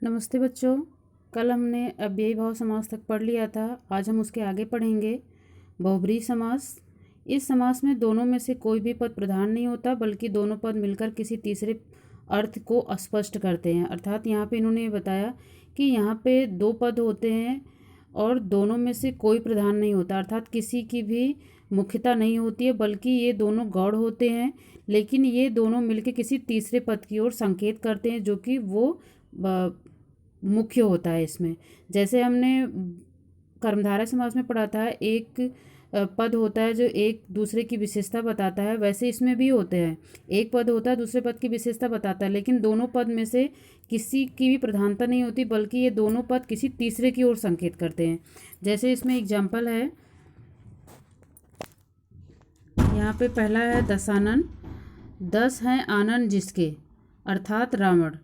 नमस्ते बच्चों। कल हमने अव्ययी भाव समास तक पढ़ लिया था। आज हम उसके आगे पढ़ेंगे बहुब्रीहि समास। इस समास में दोनों में से कोई भी पद प्रधान नहीं होता, बल्कि दोनों पद मिलकर किसी तीसरे अर्थ को स्पष्ट करते हैं। अर्थात यहाँ पे इन्होंने बताया कि यहाँ पे दो पद होते हैं और दोनों में से कोई प्रधान नहीं होता, अर्थात किसी की भी मुख्यता नहीं होती है, बल्कि ये दोनों गौड़ होते हैं। लेकिन ये दोनों मिलकर किसी तीसरे पद की ओर संकेत करते हैं, जो कि वो मुख्य होता है इसमें। जैसे हमने कर्मधारय समास में पढ़ा था, एक पद होता है जो एक दूसरे की विशेषता बताता है, वैसे इसमें भी होते हैं। एक पद होता है दूसरे पद की विशेषता बताता है, लेकिन दोनों पद में से किसी की भी प्रधानता नहीं होती, बल्कि ये दोनों पद किसी तीसरे की ओर संकेत करते हैं। जैसे इसमें एग्जाम्पल है, यहाँ पे पहला है दशानन। 10 हैं आनन जिसके, अर्थात रावण।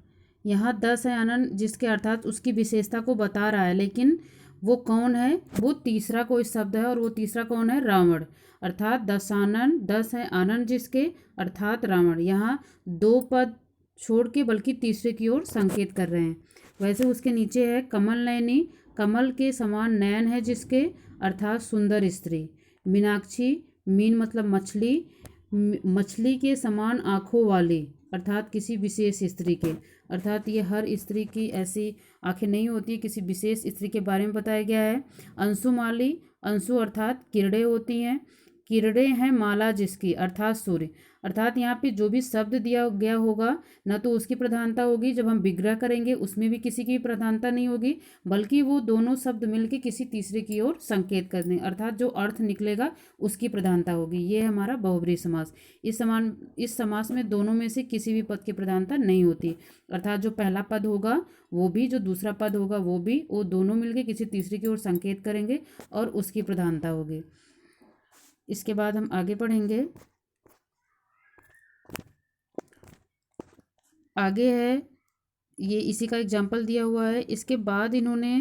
यहाँ 10 है आनन जिसके अर्थात उसकी विशेषता को बता रहा है, लेकिन वो कौन है? वो तीसरा कोई शब्द है, और वो तीसरा कौन है? रावण। अर्थात दशानन 10 है आनन जिसके अर्थात रावण। यहाँ दो पद छोड़ के बल्कि तीसरे की ओर संकेत कर रहे हैं। वैसे उसके नीचे है कमल नयनी। कमल के समान नयन है जिसके, अर्थात सुंदर स्त्री। मीनाक्षी, मीन मतलब मछली, मछली के समान आँखों वाली, अर्थात किसी विशेष स्त्री के। अर्थात ये हर स्त्री की ऐसी आंखें नहीं होती, किसी विशेष स्त्री के बारे में बताया गया है। अंशुमाली, अंशु अर्थात किरणें होती हैं। किरणें हैं माला जिसकी, अर्थात सूर्य। अर्थात यहाँ पे जो भी शब्द दिया गया होगा, न तो उसकी प्रधानता होगी, जब हम विग्रह करेंगे उसमें भी किसी की प्रधानता नहीं होगी, बल्कि वो दोनों शब्द मिलके किसी तीसरे की ओर संकेत कर दें, अर्थात जो अर्थ निकलेगा उसकी प्रधानता होगी। ये हमारा बहुब्रीहि समास। इस समास में दोनों में से किसी भी पद की प्रधानता नहीं होती, अर्थात जो पहला पद होगा वो भी, जो दूसरा पद होगा वो भी, वो दोनों मिलके किसी तीसरे की ओर संकेत करेंगे और उसकी प्रधानता होगी। इसके बाद हम आगे पढ़ेंगे। आगे है, ये इसी का एग्जाम्पल दिया हुआ है। इसके बाद इन्होंने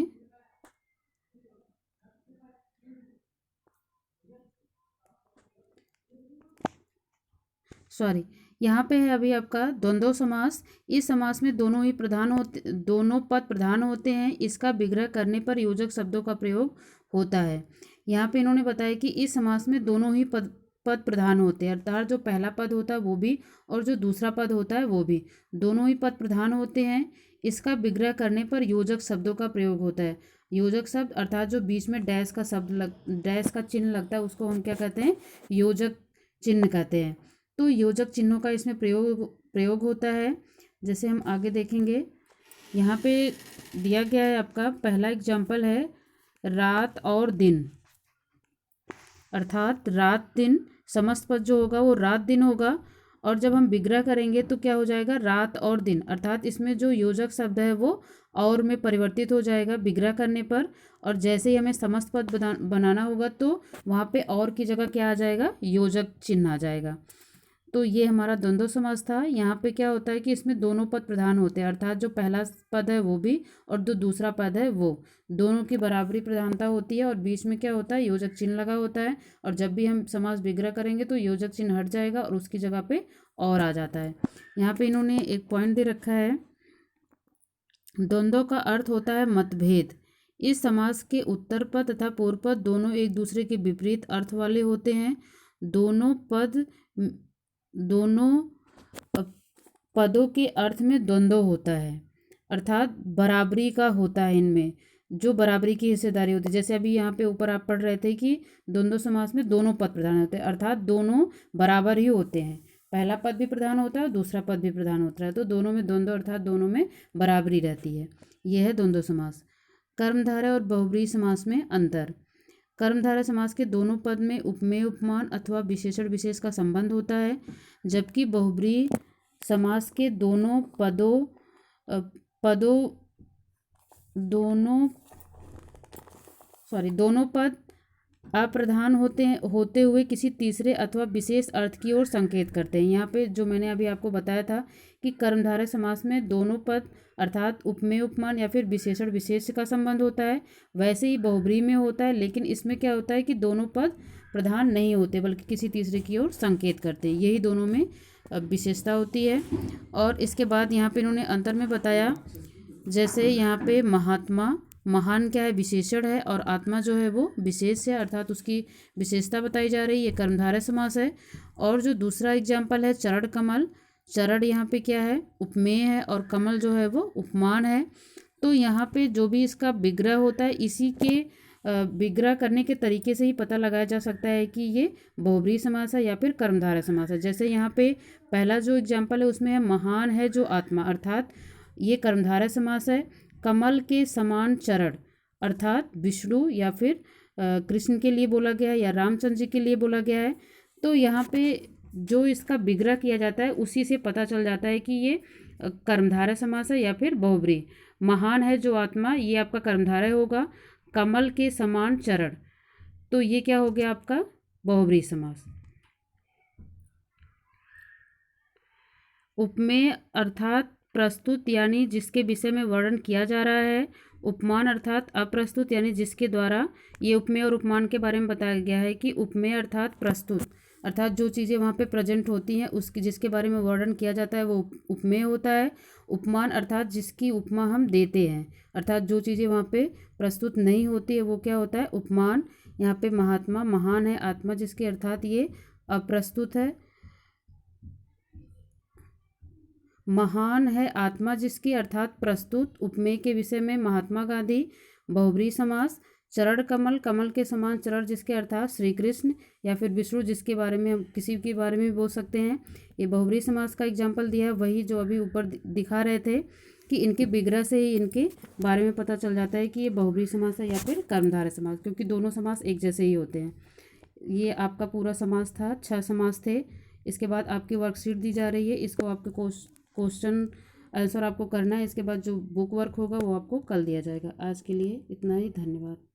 यहाँ पे है अभी आपका द्वंद्व समास। इस समास में दोनों पद प्रधान होते हैं। इसका विग्रह करने पर योजक शब्दों का प्रयोग होता है। यहाँ पे इन्होंने बताया कि इस समास में दोनों ही पद प्रधान होते हैं, अर्थात जो पहला पद होता है वो भी और जो दूसरा पद होता है वो भी, दोनों ही पद प्रधान होते हैं। इसका विग्रह करने पर योजक शब्दों का प्रयोग होता है। योजक शब्द अर्थात जो बीच में डैश का चिन्ह लगता है, उसको हम क्या कहते हैं? योजक चिन्ह कहते हैं। तो योजक चिन्हों का इसमें प्रयोग होता है। जैसे हम आगे देखेंगे, यहाँ पे दिया गया है आपका पहला एग्जाम्पल है रात और दिन। अर्थात रात दिन, समस्त पद जो होगा वो रात दिन होगा, और जब हम विग्रह करेंगे तो क्या हो जाएगा? रात और दिन। अर्थात इसमें जो योजक शब्द है वो और में परिवर्तित हो जाएगा विग्रह करने पर, और जैसे ही हमें समस्त पद बनाना होगा तो वहाँ पे और की जगह क्या आ जाएगा? योजक चिन्ह आ जाएगा। तो ये हमारा द्वंद्व समास था। यहाँ पे क्या होता है कि इसमें दोनों पद प्रधान होते हैं, अर्थात जो पहला पद है वो भी और जो दूसरा पद है वो, दोनों की बराबरी प्रधानता होती है, और बीच में क्या होता है? योजक चिन्ह लगा होता है। और जब भी हम समास विग्रह करेंगे तो योजक चिन्ह हट जाएगा और उसकी जगह पे और आ जाता है। यहाँ पे इन्होंने एक पॉइंट दे रखा है, द्वंद्व का अर्थ होता है मतभेद। इस समास के उत्तर पद तथा पूर्व पद दोनों एक दूसरे के विपरीत अर्थ वाले होते हैं। दोनों पदों के अर्थ में द्वंद्व होता है, अर्थात बराबरी का होता है इनमें, जो बराबरी की हिस्सेदारी होती है। जैसे अभी यहाँ पे ऊपर आप पढ़ रहे थे कि द्वंद्व समास में दोनों पद प्रधान होते हैं, अर्थात दोनों बराबर ही होते हैं। पहला पद भी प्रधान होता है और दूसरा पद भी प्रधान होता है, तो दोनों में द्वंद्व अर्थात दोनों में बराबरी रहती है। यह है द्वंद्व समास। कर्मधारय और बहुब्रीहि समास में अंतर। कर्मधारय समास के दोनों पद में उपमेय उपमान अथवा विशेषण विशेष का संबंध होता है, जबकि बहुब्रीहि समास के दोनों पद अप्रधान होते हुए किसी तीसरे अथवा विशेष अर्थ की ओर संकेत करते हैं। यहाँ पे जो मैंने अभी आपको बताया था कि कर्मधारय समास में दोनों पद अर्थात उपमेय उपमान या फिर विशेषण विशेष का संबंध होता है, वैसे ही बहुब्रीहि में होता है, लेकिन इसमें क्या होता है कि दोनों पद प्रधान नहीं होते, बल्कि किसी तीसरे की ओर संकेत करते हैं। यही दोनों में विशेषता होती है। और इसके बाद यहाँ पे इन्होंने अंतर में बताया जैसे यहाँ पे महात्मा, महान क्या है, विशेषण है, और आत्मा जो है वो विशेष है, अर्थात उसकी विशेषता बताई जा रही है, कर्मधारय समास है। और जो दूसरा एग्जाम्पल है चरण कमल, चरण यहाँ पे क्या है, उपमेय है, और कमल जो है वो उपमान है। तो यहाँ पे जो भी इसका विग्रह होता है, इसी के विग्रह करने के तरीके से ही पता लगाया जा सकता है कि ये बहुब्रीहि समास है या फिर कर्मधारय समास है। जैसे यहाँ पे पहला जो एग्जाम्पल है उसमें है महान है जो आत्मा, अर्थात ये कर्मधारय समास है। कमल के समान चरण, अर्थात विष्णु या फिर कृष्ण के लिए बोला गया है या रामचंद्र जी के लिए बोला गया है। तो यहाँ पे जो इसका विग्रह किया जाता है उसी से पता चल जाता है कि ये कर्मधारय समास है या फिर बहुब्रीहि। महान है जो आत्मा, ये आपका कर्मधारय होगा। कमल के समान चरण, तो ये क्या हो गया आपका बहुब्रीहि समास। उपमेय अर्थात प्रस्तुत यानी जिसके विषय में वर्णन किया जा रहा है। उपमान अर्थात अप्रस्तुत यानी जिसके द्वारा, ये उपमेय और उपमान के बारे में बताया गया है कि उपमेय अर्थात प्रस्तुत, अर्थात जो चीज़ें वहाँ पे प्रेजेंट होती हैं उसकी जिसके बारे में वर्णन किया जाता है वो उपमेय होता है। उपमान अर्थात जिसकी उपमा हम देते हैं, अर्थात जो चीज़ें वहाँ पे प्रस्तुत नहीं होती है वो क्या होता है, उपमान। यहाँ पे महात्मा, महान है आत्मा जिसके, अर्थात ये अप्रस्तुत है। महान है आत्मा जिसकी, अर्थात प्रस्तुत। उपमेय के विषय में महात्मा गांधी, बहुब्रीहि समास। चरण कमल, कमल के समान चरण जिसके, अर्थात श्री कृष्ण या फिर विष्णु, जिसके बारे में हम किसी के बारे में भी बोल सकते हैं। ये बहुब्रीहि समास का एग्जाम्पल दिया है, वही जो अभी ऊपर दिखा रहे थे कि इनके विग्रह से ही इनके बारे में पता चल जाता है कि ये बहुब्रीहि समास है या फिर कर्मधारय समास, क्योंकि दोनों समास एक जैसे ही होते हैं। ये आपका पूरा समास था, 6 समास थे। इसके बाद आपकी वर्कशीट दी जा रही है, इसको आपके क्वेश्चन आंसर आपको करना है। इसके बाद जो बुक वर्क होगा वो आपको कल दिया जाएगा। आज के लिए इतना ही, धन्यवाद।